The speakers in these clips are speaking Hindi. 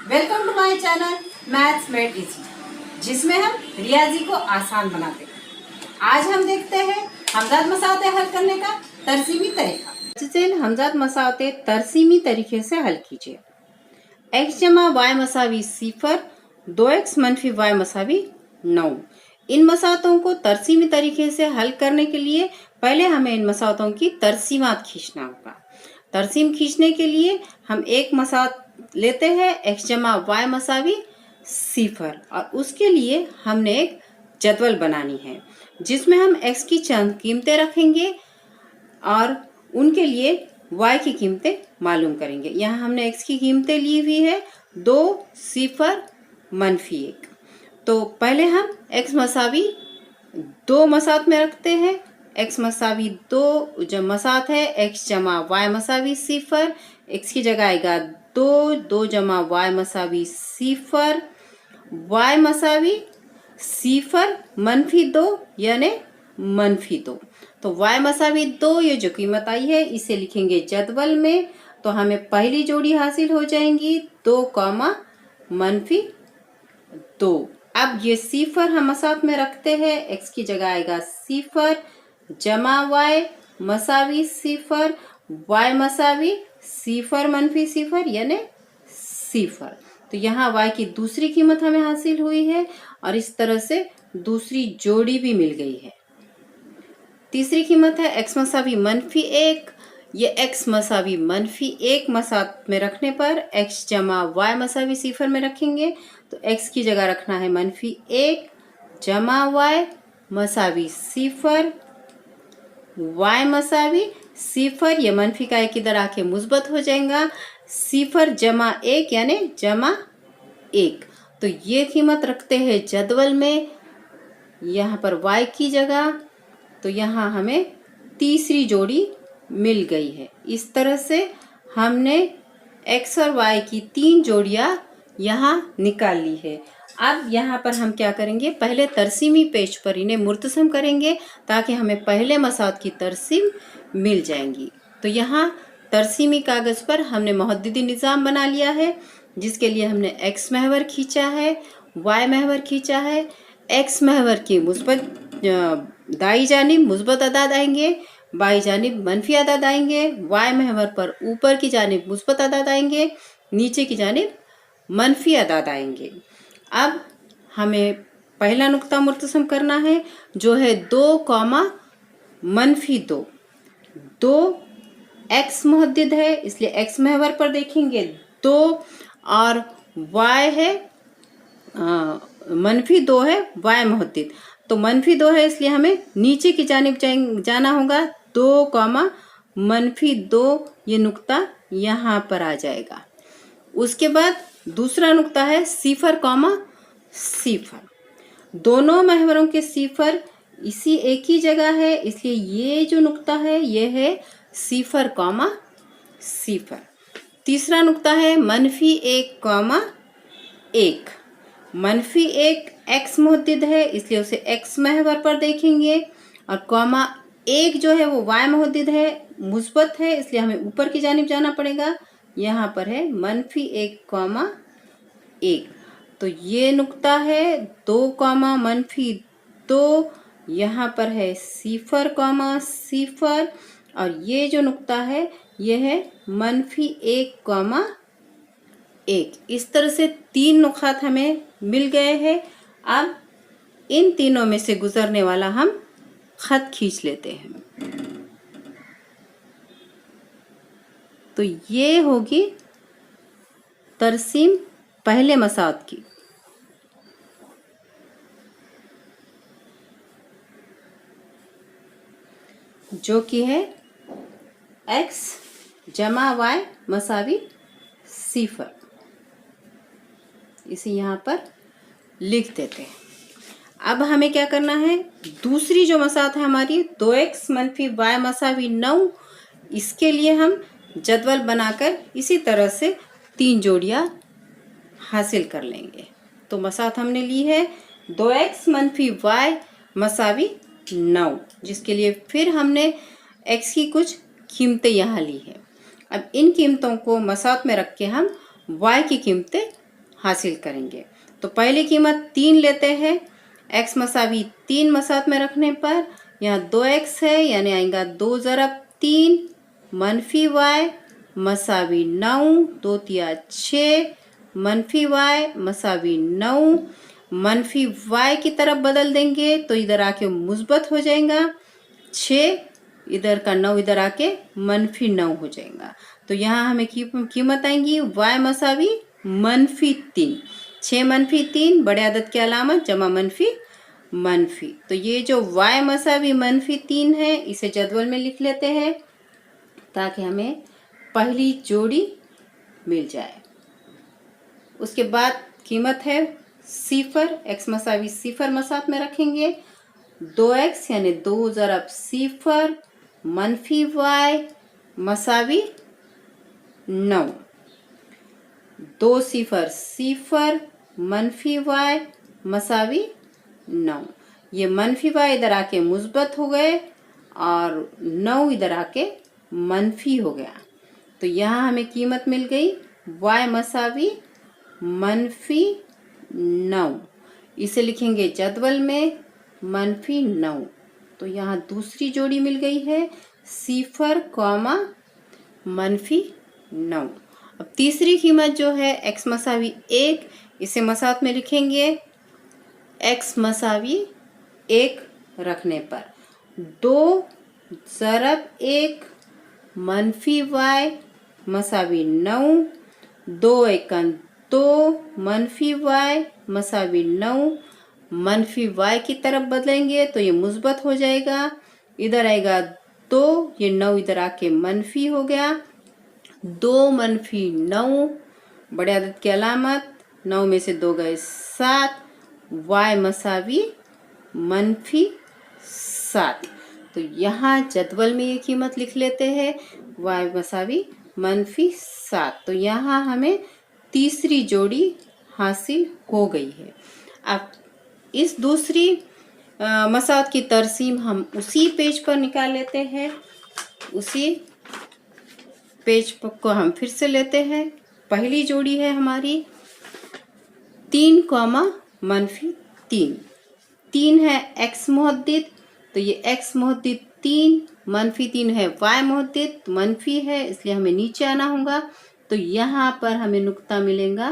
Welcome to my channel maths made easy, जिसमें हम रियाजी को आसान बनाते हैं। आज हम देखते हैं हमजाद मसाते हल करने का तरसीमी तरीका। जिसे हमजाद मसाते तरसीमी तरीके से हल कीजिए। x जमा y मसावी 0, 2x मनफी y मसावी 9। इन मसातों को तरसीमी तरीके से हल करने के लिए पहले हमें इन मसातों की तरसीमात खींचना होगा। तरसीम खींचने के लिए हम एक मसात लेते हैं x जमा y मसावी 0 और उसके लिए हमने एक जदवल बनानी है जिसमें हम x की चंद कीमतें रखेंगे और उनके लिए y की कीमतें मालूम करेंगे। यहाँ हमने x की कीमतें ली हुई है 2, 0, मनफी 1। तो पहले हम x मसावी 2 मसात में रखते हैं। x मसावी 2 जब मसात है x जमा y मसावी 0, x की जगह आएगा 2, 2 जमा y मसावी 0, y मसावी 0 मनफी 2 यानी मनफी 2। तो y मसावी 2 ये जो कीमत आई है इसे लिखेंगे जदवल में। तो हमें पहली जोड़ी हासिल हो जाएंगी 2, मनफी 2। अब ये 0 हम मसात में रखते हैं, x की जगह आएगा 0 जमा y मसावी 0, y मसावी 0 मनफी 0 यानी 0। तो यहाँ y की दूसरी कीमत हमें हासिल हुई है और इस तरह से दूसरी जोड़ी भी मिल गई है। तीसरी कीमत है x मसावी मनफी 1। ये x मसावी मनफी 1 मसात में रखने पर x जमा y मसावी 0 में रखेंगे। तो x की जगह रखना है मनफी 1 जमा y मसावी 0, y मसावी 0। ये मनफी का एक इधर आके मुस्बत हो जाएगा 0 जमा 1 यानी जमा 1। तो ये कीमत रखते हैं जदवल में यहाँ पर y की जगह। तो यहाँ हमें तीसरी जोड़ी मिल गई है। इस तरह से हमने x और y की 3 जोड़ियाँ यहाँ निकाल ली है। अब यहाँ पर हम क्या करेंगे, पहले तरसीमी पेज पर इन्हें मुर्तसम करेंगे ताकि हमें पहले मसात की तरसीम मिल जाएंगी। तो यहाँ तरसीमी कागज़ पर हमने मुहद्दिदी निज़ाम बना लिया है जिसके लिए हमने x महवर खींचा है, y महवर खींचा है। x महवर की मुस्बत दाई जानिब मुस्बत अदाद आएंगे, बाई जानिब मनफी अदाद आएंगे। y महवर पर ऊपर की जानिब मुस्बत अदाद आएंगे, नीचे की जानिब मनफी अदाद आएंगे। अब हमें पहला नुक्ता मुर्तसम करना है जो है 2, मनफी 2। 2 x मुहद्दिद है इसलिए x महवर पर देखेंगे 2 और y है मनफी 2 है y मुहद्दिद। तो मनफी 2 है इसलिए हमें नीचे की जानिब जाना होगा 2, मनफी 2। ये नुक्ता यहाँ पर आ जाएगा। उसके बाद दूसरा नुक्ता है 0, 0। दोनों महवरों के 0 इसी एक ही जगह है इसलिए ये जो नुक्ता है ये है 0, 0। तीसरा नुक्ता है मनफी 1, 1। मनफी 1 x मुहद्दिद है इसलिए उसे x महवर पर देखेंगे और 1 जो है वो y मुहद्दिद है, मुस्बत है इसलिए हमें ऊपर की जानिब जाना पड़ेगा। यहाँ पर है मनफी 1, 1। तो ये नुक्ता है 2, मनफी 2। यहाँ पर है 0, 0 और ये जो नुक्ता है ये है मनफी 1, 1। इस तरह से 3 नुकात हमें मिल गए हैं। अब इन तीनों में से गुजरने वाला हम खत खींच लेते हैं। तो ये होगी तरसीम पहले मसात की। जो कि है x जमा y मसावी 0। इसे यहाँ पर लिख देते हैं। अब हमें क्या करना है, दूसरी जो मसात है हमारी 2x मनफी y मसावी 9, इसके लिए हम जदवल बनाकर इसी तरह से 3 जोड़ियाँ हासिल कर लेंगे। तो मसात हमने ली है 2x मनफी y मसावी 9, जिसके लिए फिर हमने x की कुछ कीमतें यहाँ ली है। अब इन कीमतों को मसात में रख के हम y की कीमतें हासिल करेंगे। तो पहली कीमत 3 लेते हैं। x मसावी 3 मसात में रखने पर यहाँ 2x है, यानी आएगा 2 ज़रब 3 मनफी y मसावी 9, 2 तिया 6 मनफी y मसावी 9। मनफी y की तरफ बदल देंगे तो इधर आके मुस्बत हो जाएगा 6, इधर का 9 इधर आके मनफी 9 हो जाएगा। तो यहाँ हमें कीमत आएंगी y मसावी मनफी 3, 6 मनफी 3 बड़े अदद की अलामत जमा मनफी मनफी। तो ये जो y मसावी मनफी 3 है इसे जदवल में लिख लेते हैं ताकि हमें पहली जोड़ी मिल जाए। उसके बाद कीमत है 0, x मसावी 0 मसात में रखेंगे 2x यानी 2 ज़रब 0 मनफी y मसावी 9, 2 0 0 मनफी y मसावी 9। ये मनफी y इधर आके मुस्बत हो गए और 9 इधर आके मनफी हो गया। तो यहाँ हमें कीमत मिल गई y मसावी मनफी 9। इसे लिखेंगे जदवल में मनफी 9। तो यहाँ दूसरी जोड़ी मिल गई है 0, मनफी 9। अब तीसरी कीमत जो है x मसावी 1, इसे मसात में लिखेंगे x मसावी 1 रखने पर 2 ज़रब 1 मनफी y मसावी 9, 2 एकन 2 मनफी y मसावी 9। मनफी y की तरफ बदलेंगे तो ये मुस्बत हो जाएगा, इधर आएगा 2, ये 9 इधर आके मनफी हो गया। 2 मनफी 9 बड़े अदद की अलामत, 9 में से 2 गए 7, y मसावी मनफी 7। तो यहाँ जदवल में ये कीमत लिख लेते हैं y मसावी मनफी 7। तो यहाँ हमें तीसरी जोड़ी हासिल हो गई है। अब इस दूसरी मसात की तरसीम हम उसी पेज पर निकाल लेते हैं। उसी पेज को हम फिर से लेते हैं। पहली जोड़ी है हमारी 3, मनफी 3। 3 है x मुहद्दिद, तो ये x मुहद्दिद 3, मनफी 3 है y मुहद्दिद मनफी है, इसलिए हमें नीचे आना होगा। तो यहाँ पर हमें नुक्ता मिलेगा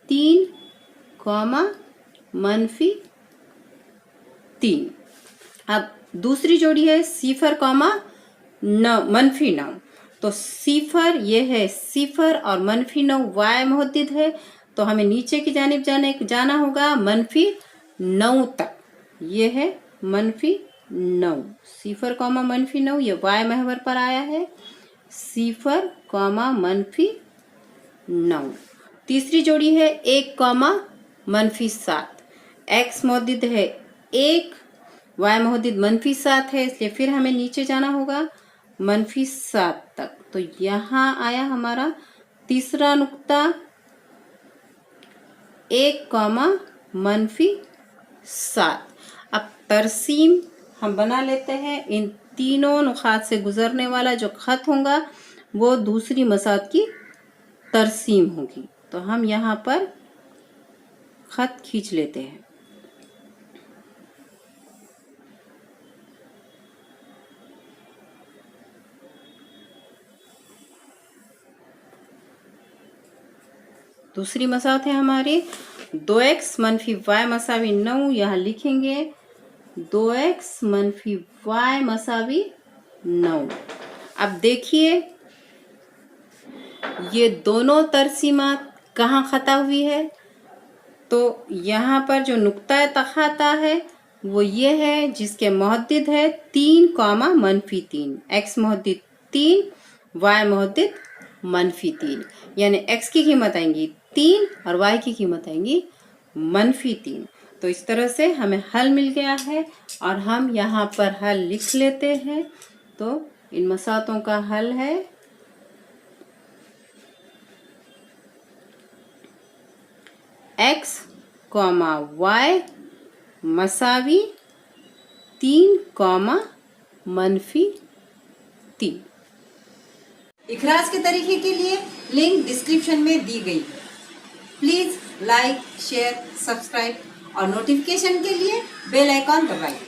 3, मनफी 3। अब दूसरी जोड़ी है 0, मनफी 9। तो 0 ये है 0 और मनफी 9 y मुहद्दिद है, तो हमें नीचे की जानिब जाना होगा मनफी 9 तक। ये है मनफी 9, 0, मनफी 9, ये y महवर पर आया है 0, मनफी 9। तीसरी जोड़ी है 1, मनफी 7। x मुहद्दिद है 1, y मुहद्दिद मनफी 7 है, इसलिए फिर हमें नीचे जाना होगा मनफी 7 तक। तो यहाँ आया हमारा तीसरा नुक्ता 1, मनफी 7। अब तरसीम हम बना लेते हैं। इन तीनों नुकात से गुजरने वाला जो ख़त होगा वो दूसरी मसात की तरसीम होगी। तो हम यहाँ पर ख़त खींच लेते हैं। दूसरी मसात है हमारी 2x मनफी y मसावी 9। यहाँ लिखेंगे 2x मनफी y मसावी 9। अब देखिए ये दोनों तरसीमात कहाँ ख़ता हुई है। तो यहाँ पर जो नुक्ता तख़ाता है वो ये है जिसके मुहद्दिद है 3, मनफी 3। x मुहद्दिद 3, y मुहद्दिद मनफी 3, यानी x की कीमत आएंगी 3 और y की कीमत आएंगी मनफी 3। तो इस तरह से हमें हल मिल गया है और हम यहाँ पर हल लिख लेते हैं। तो इन मसातों का हल है x, y मसावी 3, मनफी 3। इखराज के तरीके के लिए लिंक डिस्क्रिप्शन में दी गई है। प्लीज़ लाइक, शेयर, सब्सक्राइब और नोटिफिकेशन के लिए बेल आइकॉन दबाइए।